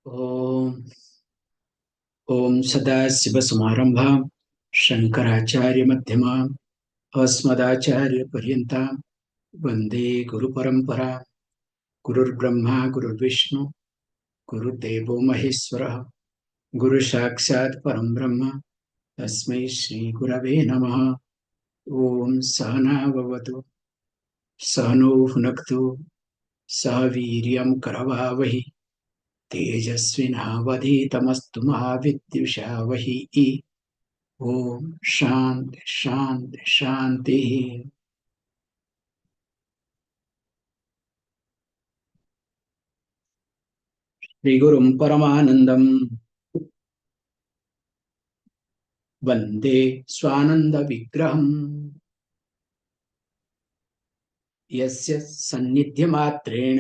ॐ ॐ सदाशिवसमारम्भां शङ्कराचार्यमध्यमाम् अस्मदाचार्यपर्यन्तां वन्दे गुरुपरम्परा। गुरुर्ब्रह्मा गुरुर्विष्णु गुरुर्देवो महेश्वरः गुरुसाक्षात् परं ब्रह्म तस्मै श्रीगुरवे नमः। ॐ सहना भवतु सहनो भुनक्तु सह वीर्यं करवावहि तेजस्विनावधीतमस्तु मा विद्विषावहि। ओम शांति शांति शांति। श्रीगुरुं परमानंदं वंदे स्वानंद विग्रहम् यस्य सन्निध्यमात्रेण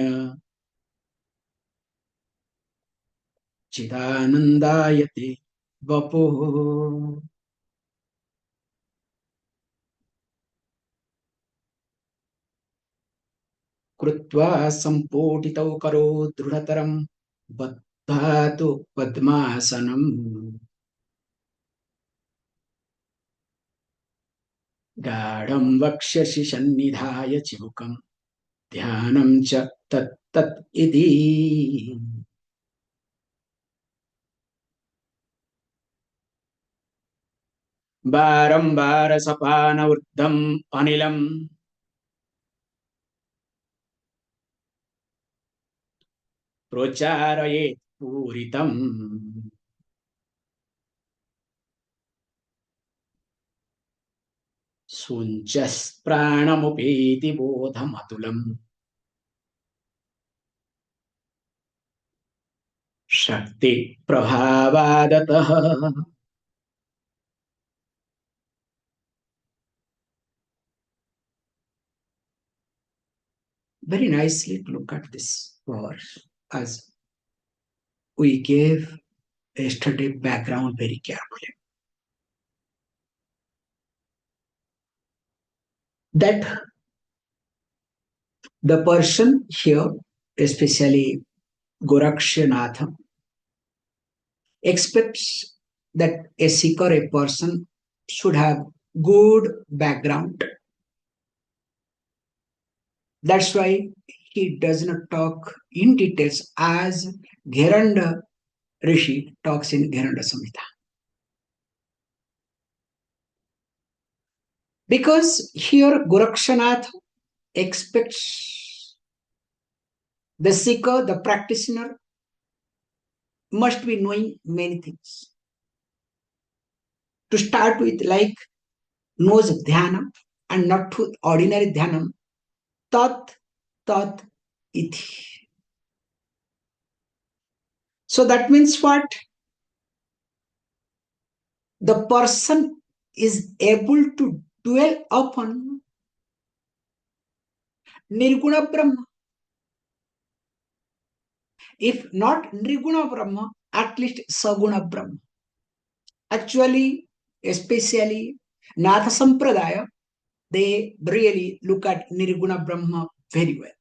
चिदानन्दायते वपुः। कृत्वा सम्पूटितौ करो दृढतरं बद्धातु पद्मासनम्। गाढं वक्ष्यसि सन्निधाय चिबुकम् ध्यानं च तत् इति। बारंबार सपानवृद्धम् अनिलम् प्रोच्चारयेत् पूरितम्। सुञ्चस्प्राणमुपेति बोधमतुलम् शक्ति प्रभावादतः। Very nicely to look at this verse as we gave yesterday background very carefully. That the person here, especially Goraksha expects that a seeker, a person should have good background. That's why he does not talk in details as Gheranda Rishi talks in Gheranda Samhita. Because here Gorakshanath expects the seeker, the practitioner, must be knowing many things. To start with, like knows dhyana and not to ordinary dhyanam, tat iti. So that means what? The person is able to dwell upon Nirguna Brahma. If not Nirguna Brahma, at least Saguna Brahma. Actually, especially Natha Sampradaya, they really look at Nirguna Brahma very well.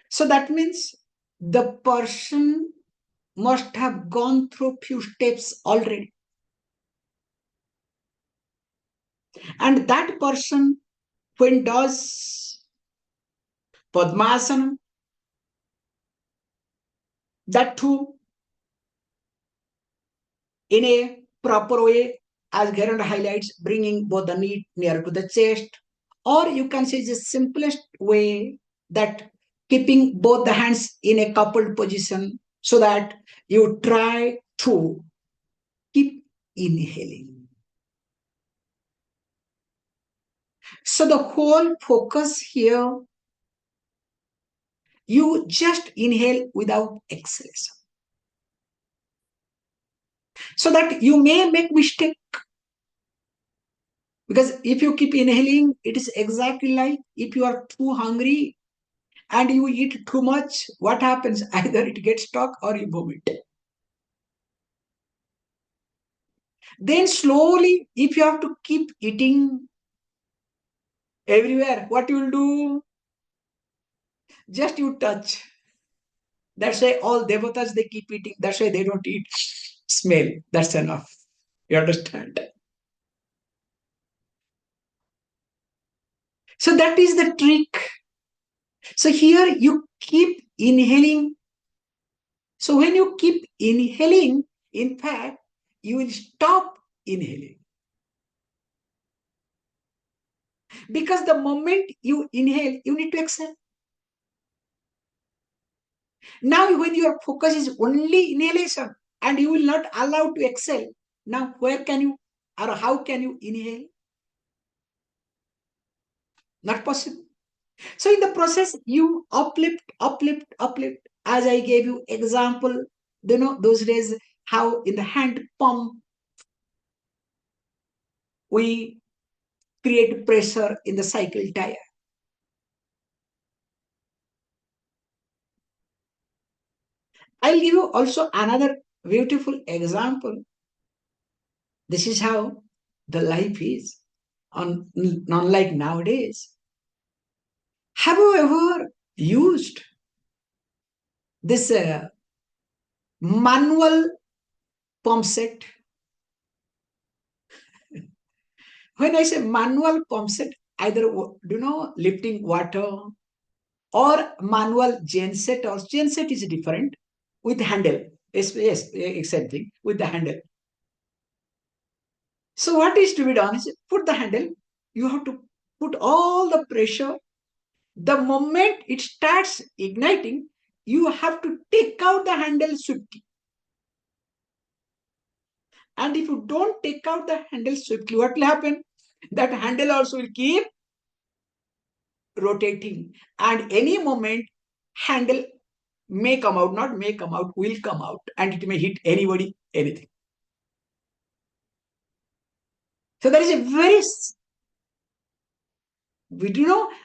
So that means the person must have gone through few steps already. And that person, when does Padmasana, that too in a proper way, as Gheranda highlights, bringing both the knee near to the chest, or you can say the simplest way, that keeping both the hands in a coupled position so that you try to keep inhaling. So the whole focus here, you just inhale without exhalation. So that you may make mistake. Because if you keep inhaling, it is exactly like if you are too hungry and you eat too much, what happens? Either it gets stuck or you vomit. Then slowly, if you have to keep eating everywhere, what you will do? Just you touch. That's why all devatas they keep eating. That's why they don't eat smell. That's enough. You understand? So that is the trick. So here you keep inhaling. So when you keep inhaling, in fact, you will stop inhaling. Because the moment you inhale, you need to exhale. Now, when your focus is only inhalation and you will not allow to exhale, now where can you or how can you inhale? Not possible. So in the process, you uplift, uplift, uplift. As I gave you example, those days how in the hand pump we create pressure in the cycle tire. I'll give you also another beautiful example. This is how the life is, unlike nowadays. Have you ever used this manual pump set? When I say manual pump set, either lifting water or manual genset, or genset is different with handle. Yes, same thing with the handle. So what is to be done is put the handle. You have to put all the pressure. The moment it starts igniting, you have to take out the handle swiftly. And if you don't take out the handle swiftly, what will happen? That handle also will keep rotating. And any moment, handle may come out, not may come out, will come out. And it may hit anybody, anything. So there is a very,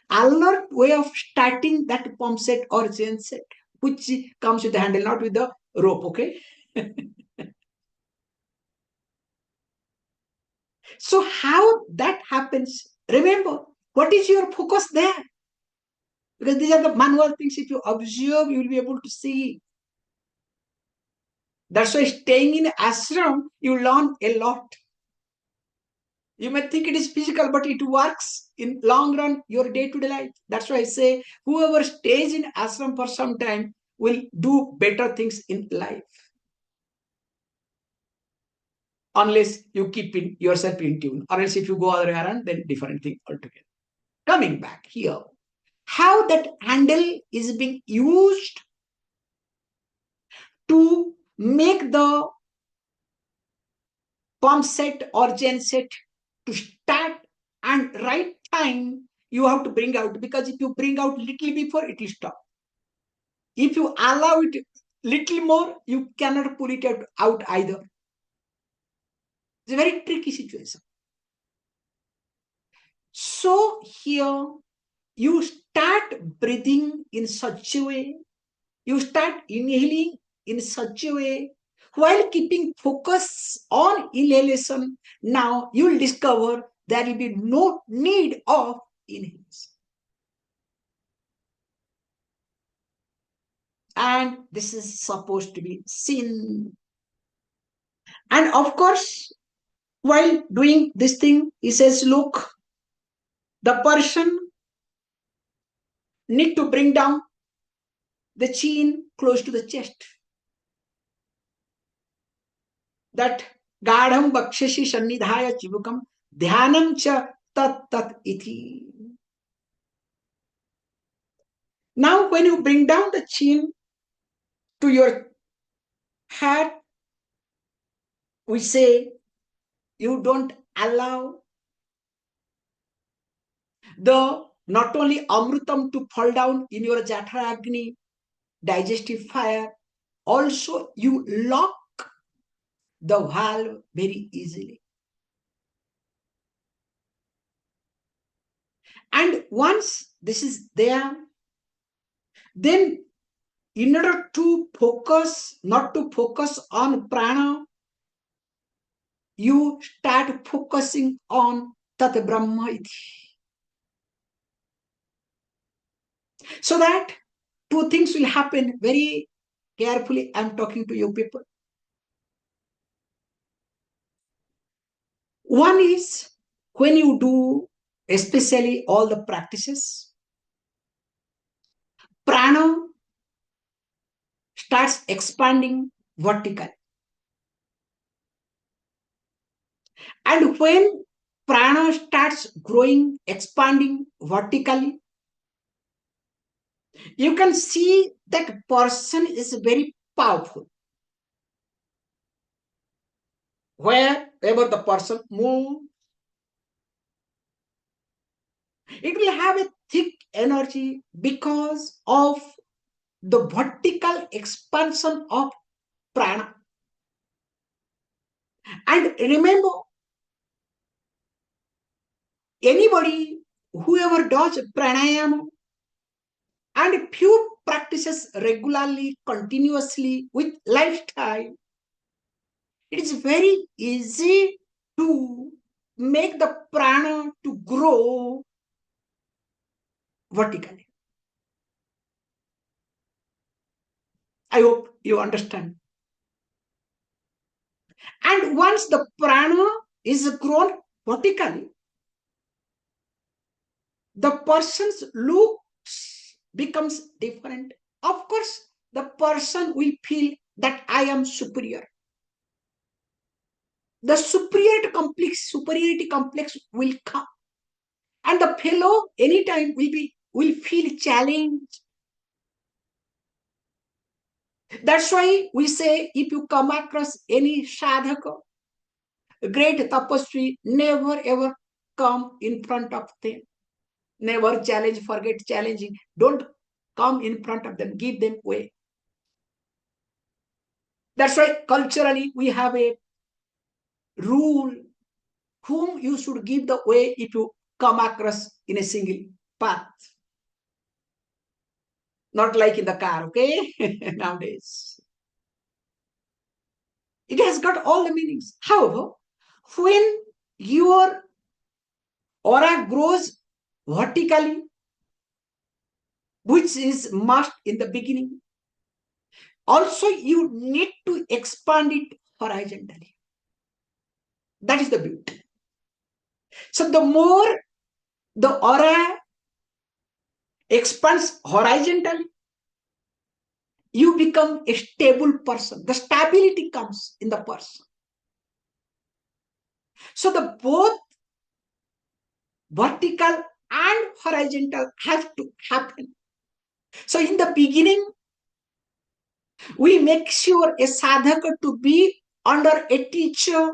alert way of starting that pump set or chain set, which comes with the handle, not with the rope, okay? So how that happens? Remember, what is your focus there? Because these are the manual things. If you observe, you will be able to see. That's why staying in ashram, you learn a lot. You may think it is physical, but it works in long run, your day-to-day life. That's why I say whoever stays in ashram for some time will do better things in life. Unless you keep yourself in tune. Or else if you go other around, then different thing altogether. Coming back here, how that handle is being used to make the pump set or gen set to start, and right time you have to bring out, because if you bring out little before, it will stop. If you allow it little more, you cannot pull it out either. It's a very tricky situation. So here you start breathing in such a way, you start inhaling in such a way, while keeping focus on inhalation. Now you will discover there will be no need of inhalation. And this is supposed to be seen. And of course, while doing this thing, he says, look, the person need to bring down the chin close to the chest. That gadham bakshashi sannidhaya chibukam dhyanam cha tat tat iti. Now, when you bring down the chin to your head, we say you don't allow the not only amrutam to fall down in your jatra agni, digestive fire, also you lock the valve very easily. And once this is there, then in order to focus, not to focus on prana, you start focusing on Tat Brahma Iti. So that two things will happen. Very carefully, I'm talking to you people. One is when you do, especially all the practices, prana starts expanding vertically. And when prana starts growing, expanding vertically, you can see that person is very powerful. Wherever the person moves, it will have a thick energy because of the vertical expansion of prana. And remember, anybody, whoever does pranayama and few practices regularly, continuously with lifestyle, it is very easy to make the prana to grow vertically. I hope you understand. And once the prana is grown vertically, the person's looks becomes different. Of course, the person will feel that I am superior. The superiority complex will come, and the fellow anytime will feel challenged. That's why we say, if you come across any sadhaka, great tapasvi, never ever come in front of them. Never challenge, forget challenging. Don't come in front of them, give them way. That's why culturally we have a rule whom you should give the way if you come across in a single path. Not like in the car, okay? Nowadays. It has got all the meanings. However, when your aura grows vertically, which is must in the beginning, also you need to expand it horizontally. That is the beauty. So the more the aura expands horizontally, you become a stable person. The stability comes in the person. So the both vertical and horizontal have to happen. So in the beginning, we make sure a sadhaka to be under a teacher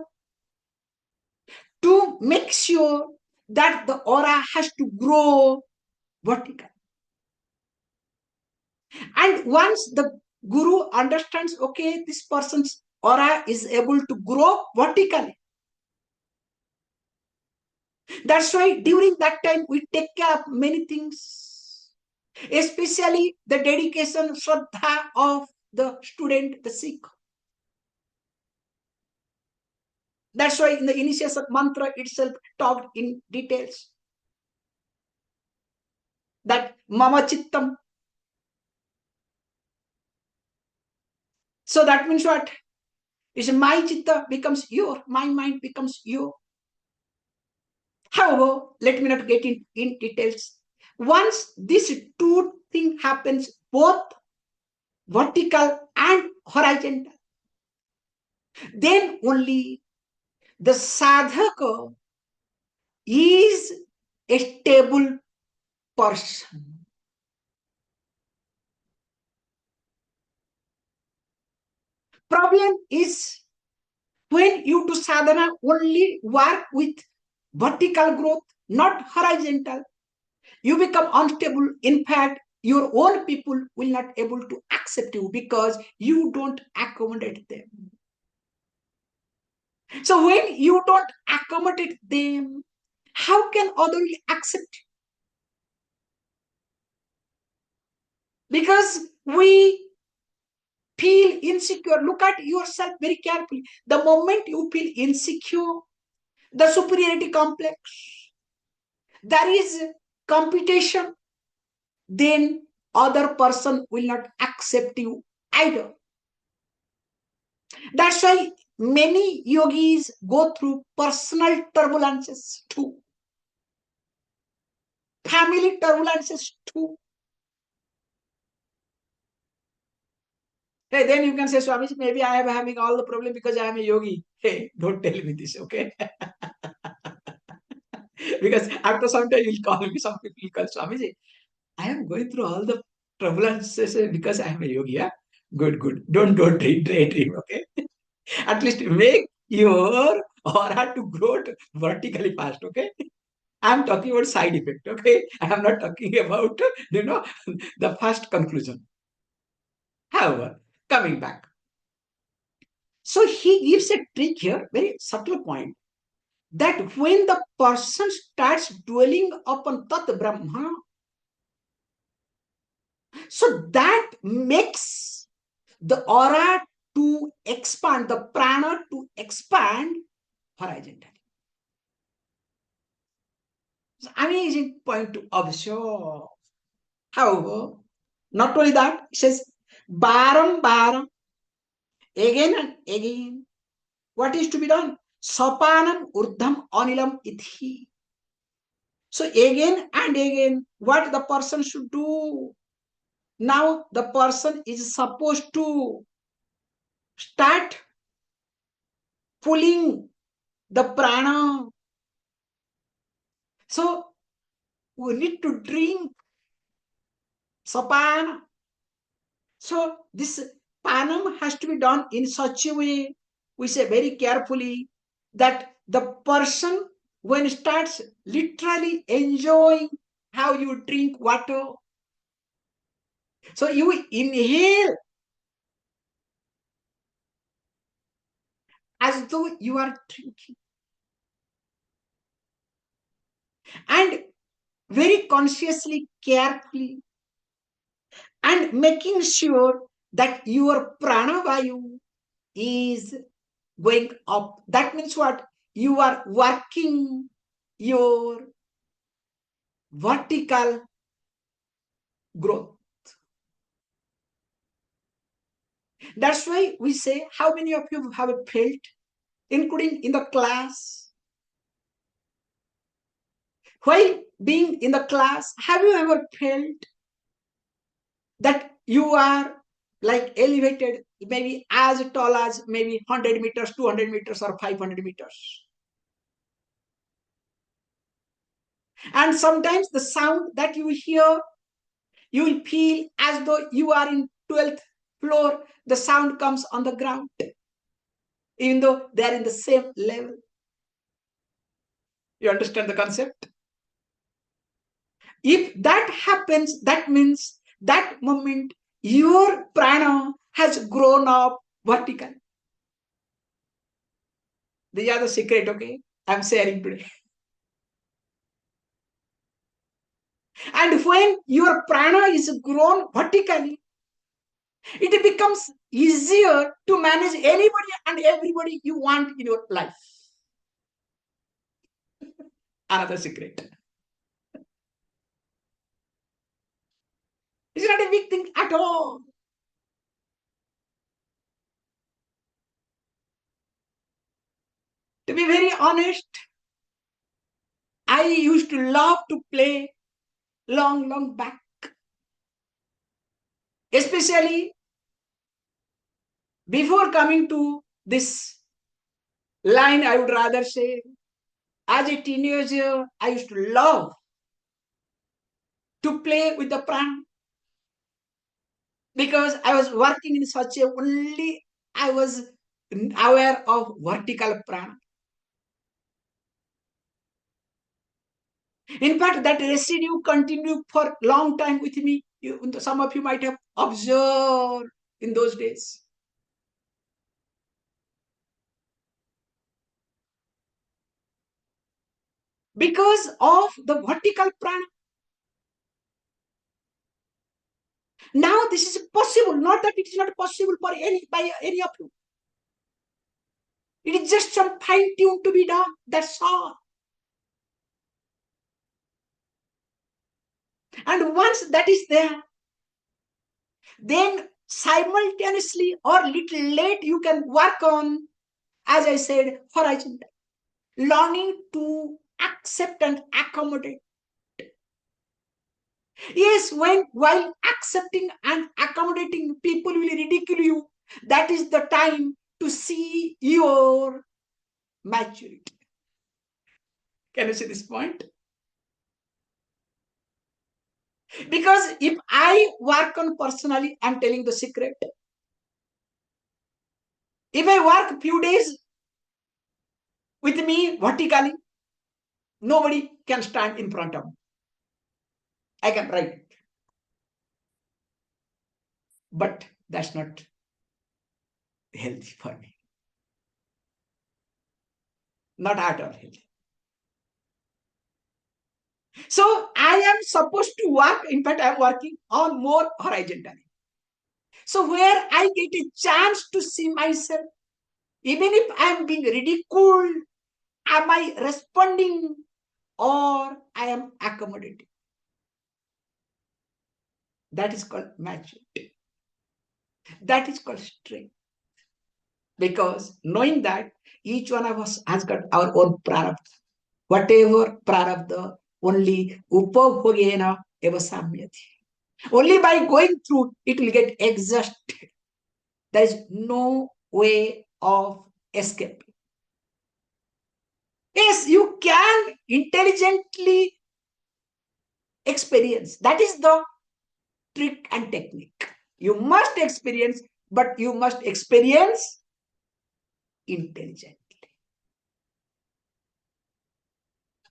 to make sure that the aura has to grow vertical. And once the guru understands, okay, this person's aura is able to grow vertically. That's why during that time we take care of many things, especially the dedication, shraddha of the student, the Sikh. That's why in the initiation mantra itself talked in details that mama chittam. So that means what? Is my chitta becomes your, my mind becomes your. However, let me not get in details. Once this two thing happens, both vertical and horizontal, then only the sadhaka is a stable person. Problem is when you do sadhana only work with vertical growth, not horizontal, you become unstable. In fact, your own people will not able to accept you because you don't accommodate them. So when you don't accommodate them, how can others accept you? Because we feel insecure. Look at yourself very carefully. The moment you feel insecure, the superiority complex, there is competition, then other person will not accept you either. That's why many yogis go through personal turbulences too, family turbulences too. Hey, then you can say, Swami, maybe I am having all the problem because I am a yogi. Hey, don't tell me this, okay? Because after some time you'll call me, some people will call Swamiji. I am going through all the turbulences because I am a yogi. Yeah? Good, good. Don't daydream, okay? At least make your aura to grow vertically fast, okay? I'm talking about side effect, okay? I am not talking about, the first conclusion. However, coming back. So he gives a trick here, very subtle point, that when the person starts dwelling upon Tat Brahma, so that makes the aura to expand, the prana to expand horizontally. It's an amazing point to observe. However, not only that, it says, baram baram, again and again. What is to be done? Sapanam urdham anilam ithi. So again and again, what the person should do? Now the person is supposed to start pulling the prana. So we need to drink sapana. So this panam has to be done in such a way, we say very carefully, that the person when starts literally enjoying how you drink water. So you inhale as though you are drinking. And very consciously, carefully, and making sure that your pranavayu is going up. That means what? You are working your vertical growth. That's why we say, how many of you have felt, including in the class? While being in the class, have you ever felt that you are like elevated, maybe as tall as maybe 100 meters, 200 meters, or 500 meters? And sometimes the sound that you hear, you will feel as though you are in 12th floor. The sound comes on the ground, even though they are in the same level. You understand the concept? If that happens, that means that moment your prana has grown up vertically. These are the secret, okay? I'm sharing today. And when your prana is grown vertically, it becomes easier to manage anybody and everybody you want in your life. Another secret. It's not a big thing at all. To be very honest, I used to love to play long back. Especially before coming to this line, I would rather say, as a teenager, I used to love to play with the prana because I was working in such a only I was aware of vertical prana. In fact, that residue continued for a long time with me. Some of you might have observed in those days. Because of the vertical prana. Now this is possible, not that it is not possible for by any of you. It is just some fine tune to be done. That's all. And once that is there, Then simultaneously or little late, you can work on, as I said, horizontal, learning to accept and accommodate. Yes, while accepting and accommodating, people will ridicule you. That is the time to see your maturity. Can you see this point? Because if I work on personally, I'm telling the secret. If I work few days with me vertically, nobody can stand in front of me. I can write it. But that's not healthy for me. Not at all healthy. So I am supposed to work. In fact, I'm working on more horizontally. So where I get a chance to see myself, even if I'm being ridiculed, am I responding or I am accommodating? That is called maturity. That is called strength. Because knowing that each one of us has got our own prarabdha. Whatever prarabdha, only upabhogena eva samyati. Only by going through, it will get exhausted. There is no way of escape. Yes, you can intelligently experience. That is the trick and technique. You must experience, but you must experience intelligently.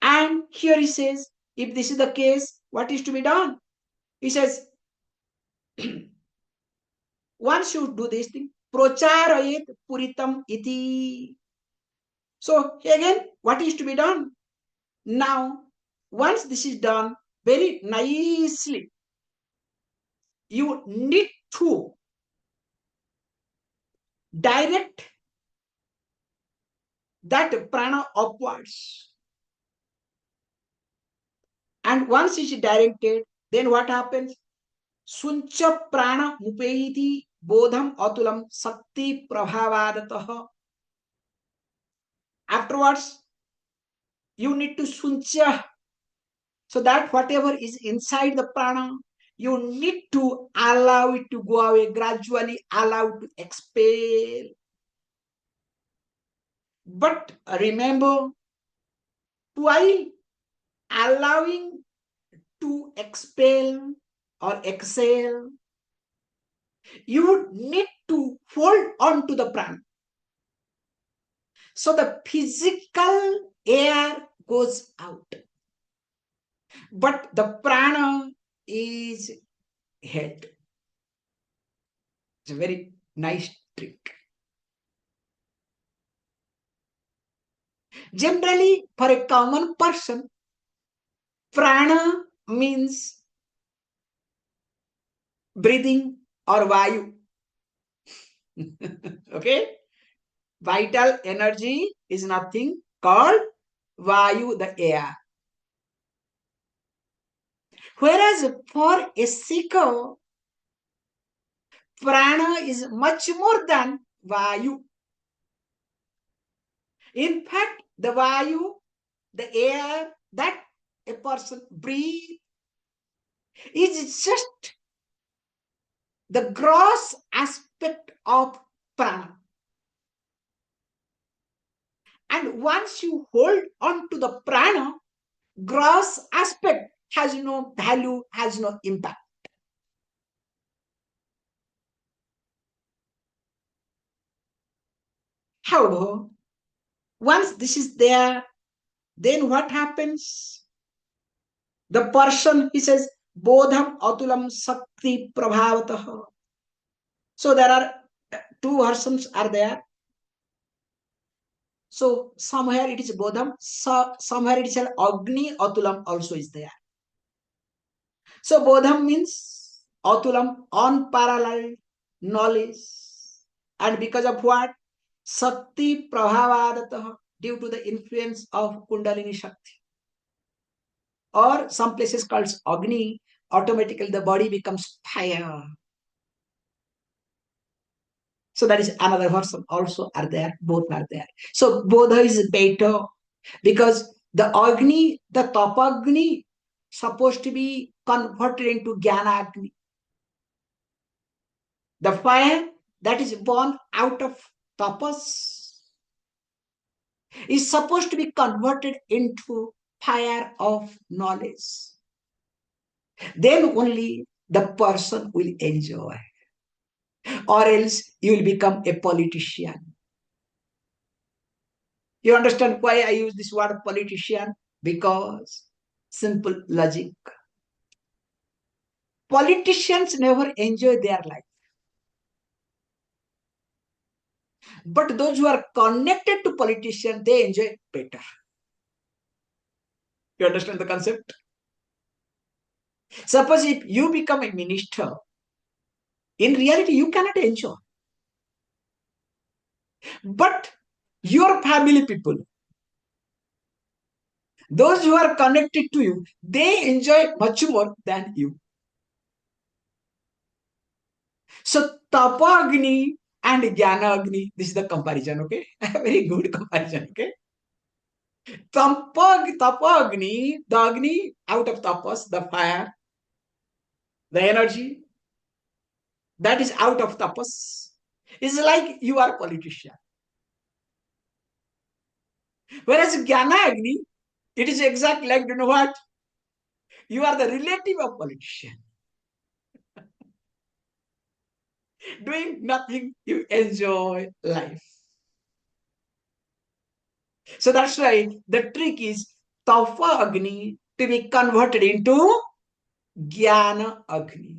And here he says, if this is the case, what is to be done? He says, one should do this thing. Procharayet puritam iti. So again, what is to be done? Now, once this is done very nicely, you need to direct that prana upwards. And once it's directed, then what happens? Suncha prana mupeti bodham atulam sakti prabhavadatah. Afterwards, you need to suncha, so that whatever is inside the prana, you need to allow it to go away, gradually allow it to expel. But remember, while allowing to expel or exhale, you need to hold on to the prana. So the physical air goes out, but the prana is held. It's a very nice trick. Generally, for a common person, prana means breathing or vayu. Okay? Vital energy is nothing called vayu, the air. Whereas for a seeker, prana is much more than vayu. In fact, the vayu, the air that a person breathes, is just the gross aspect of prana. And once you hold on to the prana, gross aspect has no value, has no impact. However, once this is there, then what happens? The person, he says, bodham atulam sakti prabhavatah. So there are two versions are there. So somewhere it is bodham, somewhere it is an agni atulam also is there. So bodham means atulam, unparalleled knowledge. And because of what? Sakti prabhavadatah, due to the influence of Kundalini Shakti. Or some places called Agni, automatically the body becomes fire. So that is another version also are there, both are there. So Bodha is better because the Agni, the Tapagni, supposed to be converted into Jnana Agni. The fire that is born out of tapas is supposed to be converted into fire of knowledge. Then only the person will enjoy. Or else you will become a politician. You understand why I use this word politician? Because simple logic. Politicians never enjoy their life. But those who are connected to politicians, they enjoy better. You understand the concept? Suppose if you become a minister, in reality, you cannot enjoy. But your family people, those who are connected to you, they enjoy much more than you. So Tapagni and Jnanagni, this is the comparison, okay? Very good comparison, okay? Tapagni, the Agni out of tapas, the fire, the energy that is out of tapas, is like you are a politician. Whereas Jnanagni, it is exactly like, you know what? You are the relative of politician. Doing nothing, you enjoy life. So that's why the trick is Tapa Agni to be converted into Jnana Agni.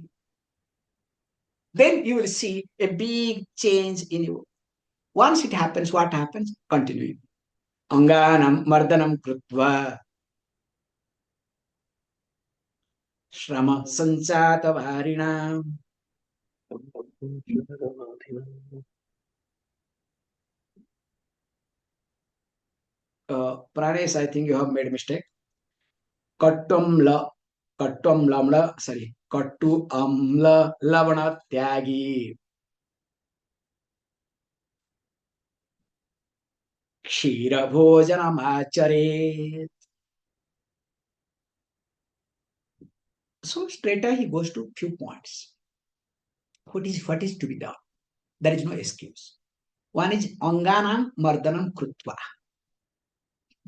Then you will see a big change in you. Once it happens, what happens? Continuing. Anganam Mardanam Krutva Shrama Sanchata Varina. Pranesh, I think you have made a mistake. Kattum lamla, sorry, Kattu amla lavana tyagi. Kshira bhojanam achare. So straight he goes to few points. What is to be done? There is no excuse. One is anganam mardanam krutva.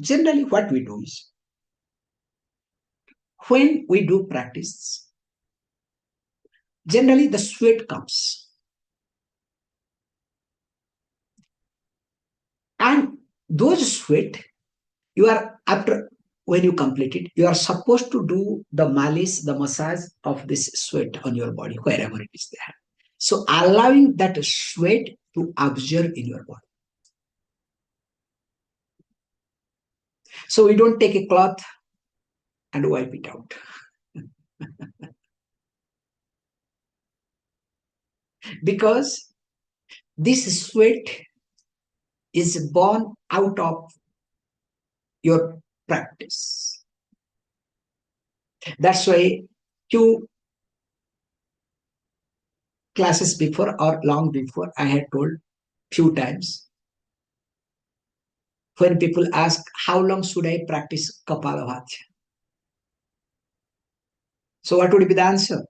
Generally, what we do is when we do practice, generally the sweat comes. And those sweat, you are after when you complete it, you are supposed to do the malice, the massage of this sweat on your body, wherever it is there. So allowing that sweat to absorb in your body. So we don't take a cloth and wipe it out. Because this sweat is born out of your practice. That's why few classes before or long before, I had told few times when people ask, how long should I practice Kapalabhati? So what would be the answer?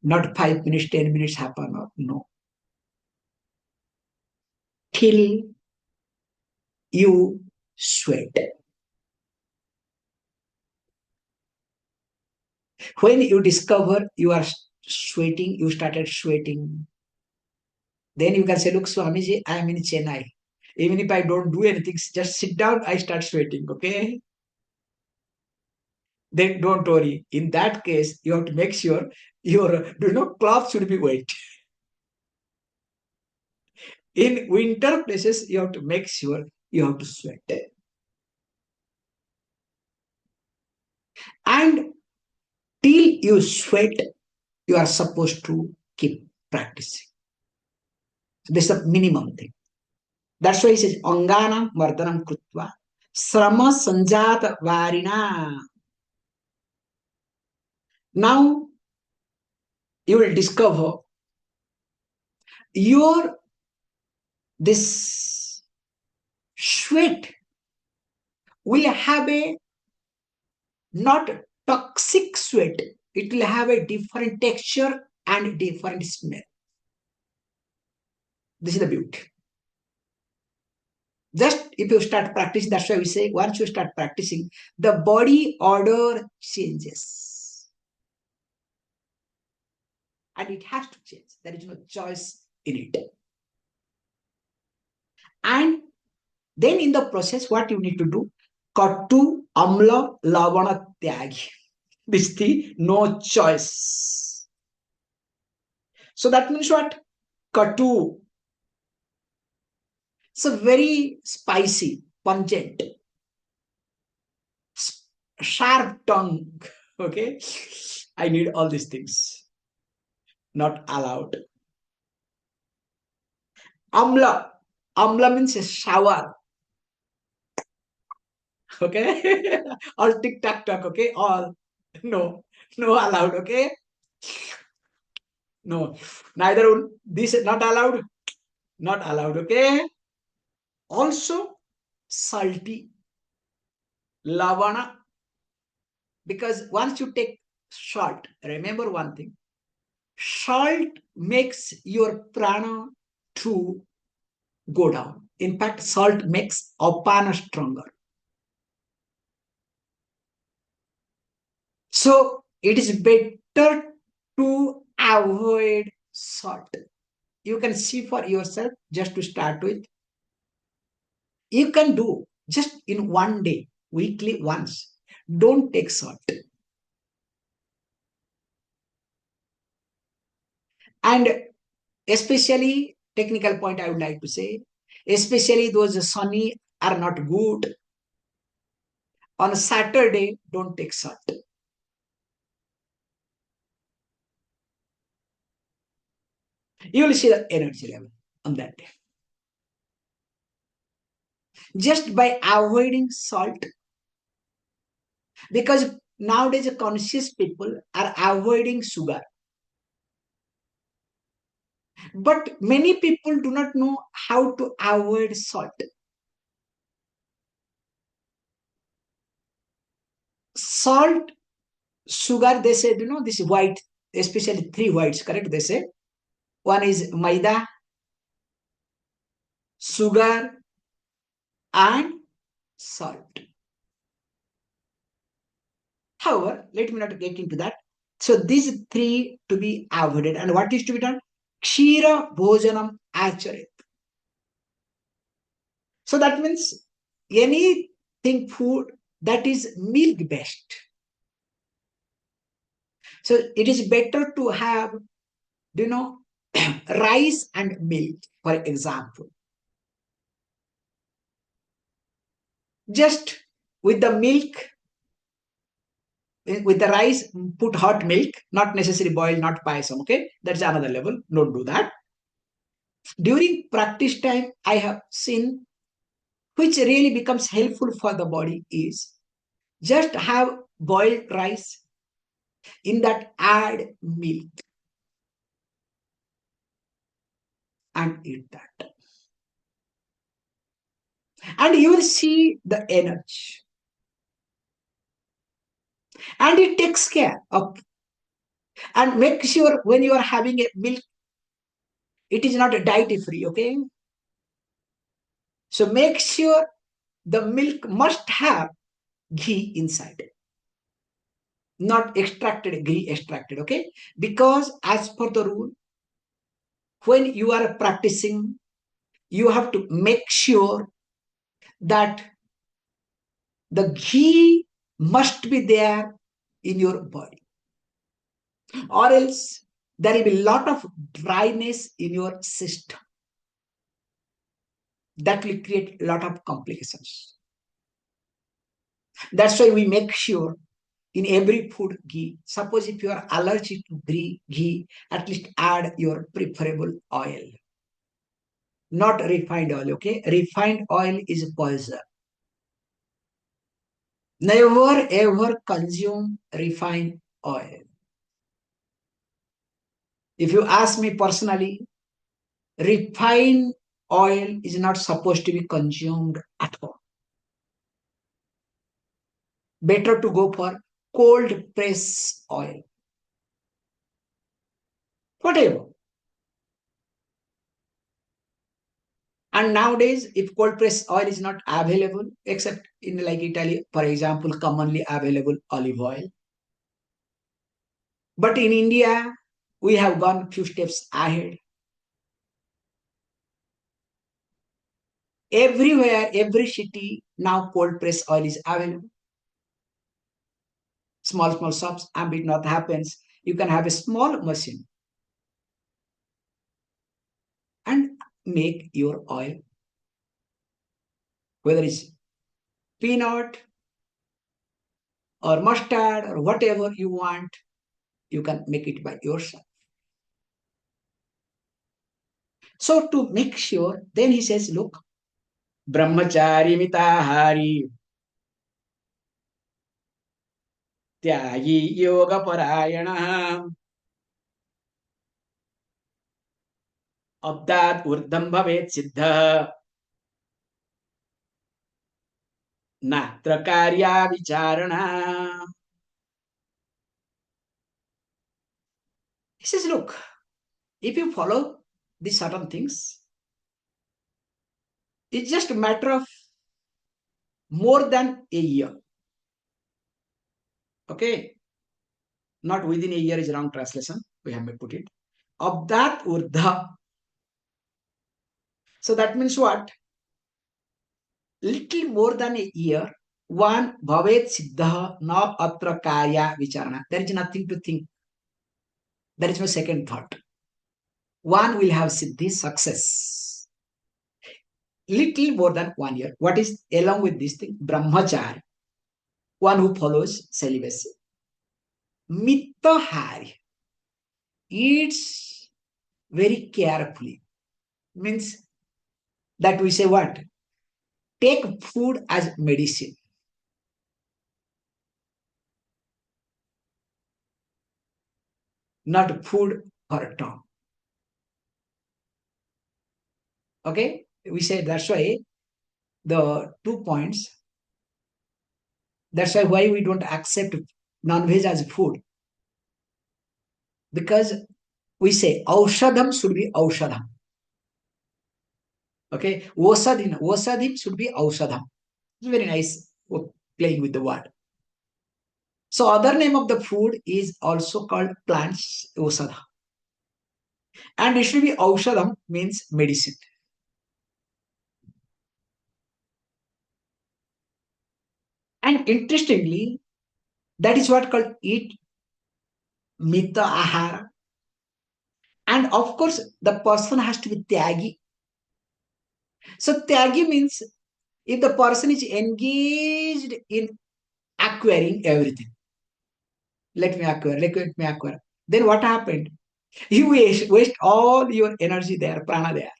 Not 5 minutes, 10 minutes happen, or no. Till you sweat. When you discover you are sweating, you started sweating, then you can say, look, Swamiji, I am in Chennai. Even if I don't do anything, just sit down, I start sweating, okay? Then don't worry. In that case, you have to make sure your cloth should be wet. In winter places, you have to make sure you have to sweat. And till you sweat, you are supposed to keep practicing. So this is the minimum thing. That's why he says, Angana Mardanam Krutva Srama Sanjata Varina. Now you will discover your this sweat will have a not toxic sweat. It will have a different texture and different smell. This is the beauty. Just if you start practicing, that's why we say once you start practicing, the body odor changes. And it has to change. There is no choice in it. And then in the process, what you need to do? Katu, amla, lavana, tyagi. This thing, no choice. So that means what? Katu. So very spicy, pungent, sharp tongue. Okay. I need all these things. Not allowed. Amla. Amla means a shower. Okay. All tick tack tack. Okay. All. No. No allowed. Okay. No. Neither one. This is not allowed. Not allowed. Okay. Also salty. Lavana. Because once you take salt, remember one thing. Salt makes your prana to go down. In fact, salt makes apana stronger. So it is better to avoid salt. You can see for yourself just to start with. You can do just in one day, weekly once. Don't take salt. And especially, technical point I would like to say, especially those sunny are not good. On a Saturday, don't take salt. You will see the energy level on that day. Just by avoiding salt, because nowadays conscious people are avoiding sugar. But many people do not know how to avoid salt. Salt, sugar, they said, this white, especially three whites, correct? They say one is maida, sugar, and salt. However, let me not get into that. So these three to be avoided. And what is to be done? Kshira bhojanam acharit. So that means anything food that is milk based. So it is better to have, rice and milk, for example. Just with the milk, with the rice, put hot milk, not necessarily boil, not payasam, okay? That's another level. Don't do that. During practice time, I have seen which really becomes helpful for the body is just have boiled rice, in that add milk and eat that. And you will see the energy. And it takes care of, and make sure when you are having a milk, it is not diet free, okay? So make sure the milk must have ghee inside, not extracted, ghee extracted, okay? Because as per the rule, when you are practicing, you have to make sure that the ghee must be there in your body, or else there will be a lot of dryness in your system. That will create a lot of complications. That's why we make sure in every food ghee. Suppose if you are allergic to ghee, at least add your preferable oil. Not refined oil, okay? Refined oil is poison. Never ever consume refined oil. If you ask me personally, refined oil is not supposed to be consumed at all. Better to go for cold press oil. Whatever. And nowadays, if cold press oil is not available, except in like Italy, for example, commonly available olive oil. But in India, we have gone few steps ahead. Everywhere, every city, now cold press oil is available. Small shops, and it not happens. You can have a small machine and make your oil, whether it's peanut or mustard or whatever you want, you can make it by yourself. So to make sure, then he says, look, brahmachari mitahari त्यागी योग परायण अब्दात ऊर्ध्वं भवेत् सिद्ध नात्र कार्या विचारणा. He says, look, if you follow these certain things, it's just a matter of more than a year. Okay? Not within a year is wrong translation. We have put it. Abdat urdha. So that means what? Little more than a year. One bhavet siddha na atra kaya vicharana. There is nothing to think. That is my second thought. One will have siddhi, success. Little more than 1 year. What is along with this thing? Brahmachari. One who follows celibacy. Mitahari. Eats very carefully. Means that we say what? Take food as medicine. Not food for a tongue. Okay? We say that's why the 2 points. That's why we don't accept non-veg as food. Because we say aushadham should be aushadham. Okay? Osadhim should be aushadham. It's very nice playing with the word. So other name of the food is also called plants, osadha. And it should be aushadham, means medicine. And interestingly, that is what called eat mita ahara. And of course, the person has to be tyagi. So tyagi means if the person is engaged in acquiring everything. Let me acquire. Then what happened? You waste all your energy there, prana there.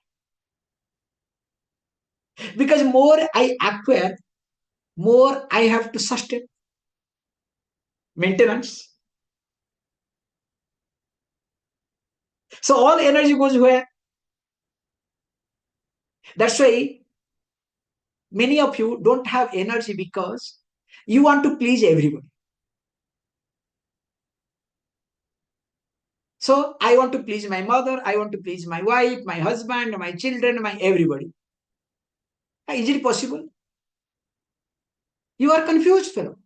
Because more I acquire, more I have to sustain. Maintenance. So all energy goes where? That's why many of you don't have energy because you want to please everybody. So I want to please my mother, I want to please my wife, my husband, my children, my everybody. Is it possible? You are confused, fellow.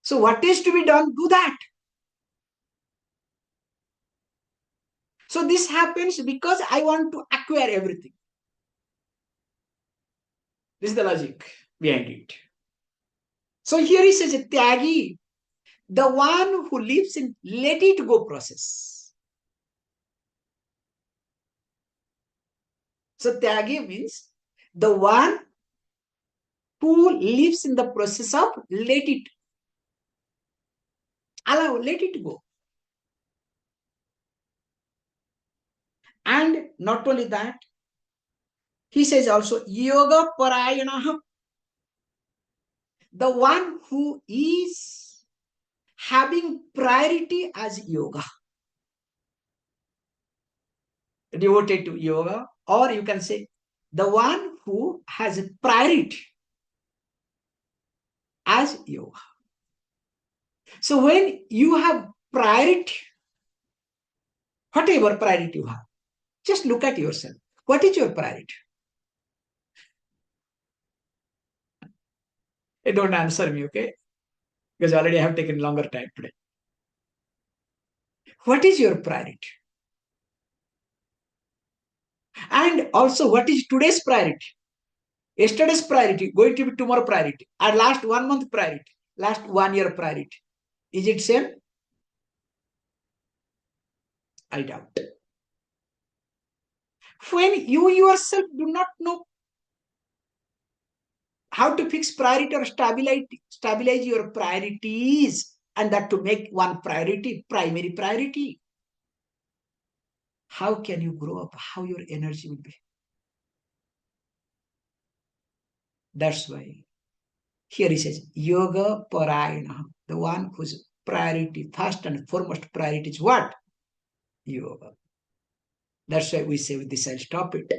So what is to be done? Do that. So this happens because I want to acquire everything. This is the logic behind it. So here he says, Tyagi, the one who lives in let it go process. So Tyagi means the one who lives in the process of let it. Allow, let it go. And not only that, he says also, yoga parayanaha, the one who is having priority as yoga. devoted to yoga, or you can say the one who has a priority as yoga. So when you have priority, whatever priority you have, just look at yourself. What is your priority? Don't answer me, okay? Because already I have taken longer time today. What is your priority? And also, what is today's priority? Yesterday's priority, going to be tomorrow priority, and last 1 month priority, last 1 year priority. Is it same? I doubt. When you yourself do not know how to fix priority or stabilize your priorities, and that to make one priority, primary priority, how can you grow up? How your energy will be? That's why here he says, Yoga Parayana, the one whose priority, first and foremost priority is what? Yoga. That's why we say with this, I'll stop it.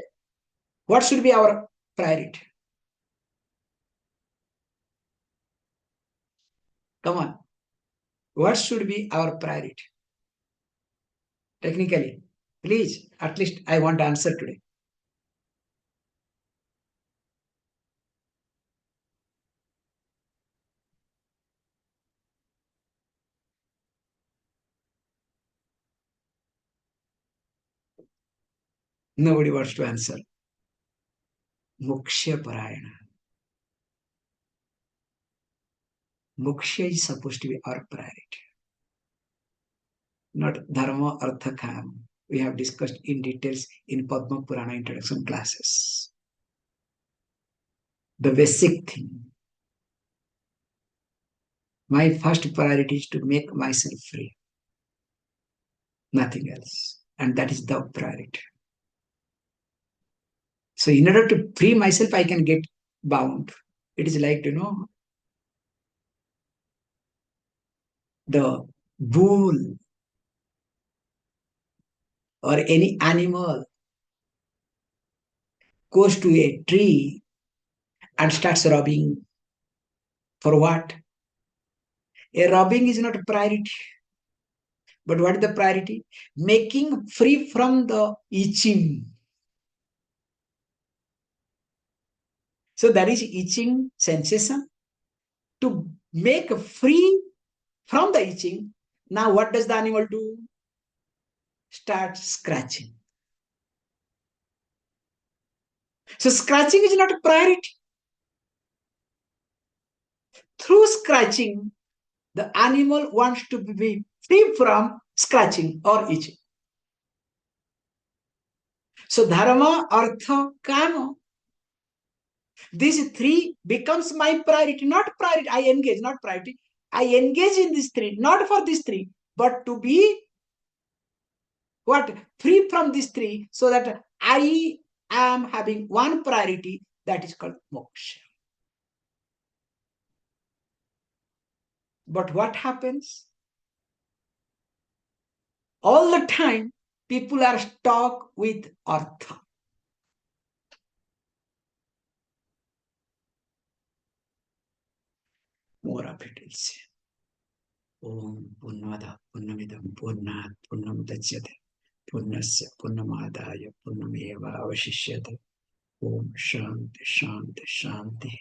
What should be our priority? Come on. What should be our priority? Technically, please, at least I want answer today. Nobody wants to answer. Moksha Parayana. Moksha is supposed to be our priority, not Dharma, Artha, Kama. We have discussed in details in Padma Purana introduction classes. The basic thing. My first priority is to make myself free. Nothing else. And that is the priority. So in order to free myself, I can get bound. It is like, the bull or any animal goes to a tree and starts robbing. For what? A robbing is not a priority. But what is the priority? Making free from the itching. So that is itching sensation. To make free from the itching, now what does the animal do? Start scratching. So scratching is not a priority. Through scratching, the animal wants to be free from scratching or itching. So dharma, artha, kama, these three becomes my priority, not priority. I engage, not priority. I engage in these three, not for these three, but to be what? Free from these three, so that I am having one priority, that is called moksha. But what happens? All the time, people are stuck with artha. More of it will say. Om Purnamada Purnamidam Purnat Purnamudachyate Purnasya Purnamadaya Purnameva Avashishyate. Om Shanti Shanti Shanti.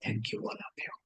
Thank you, all of you.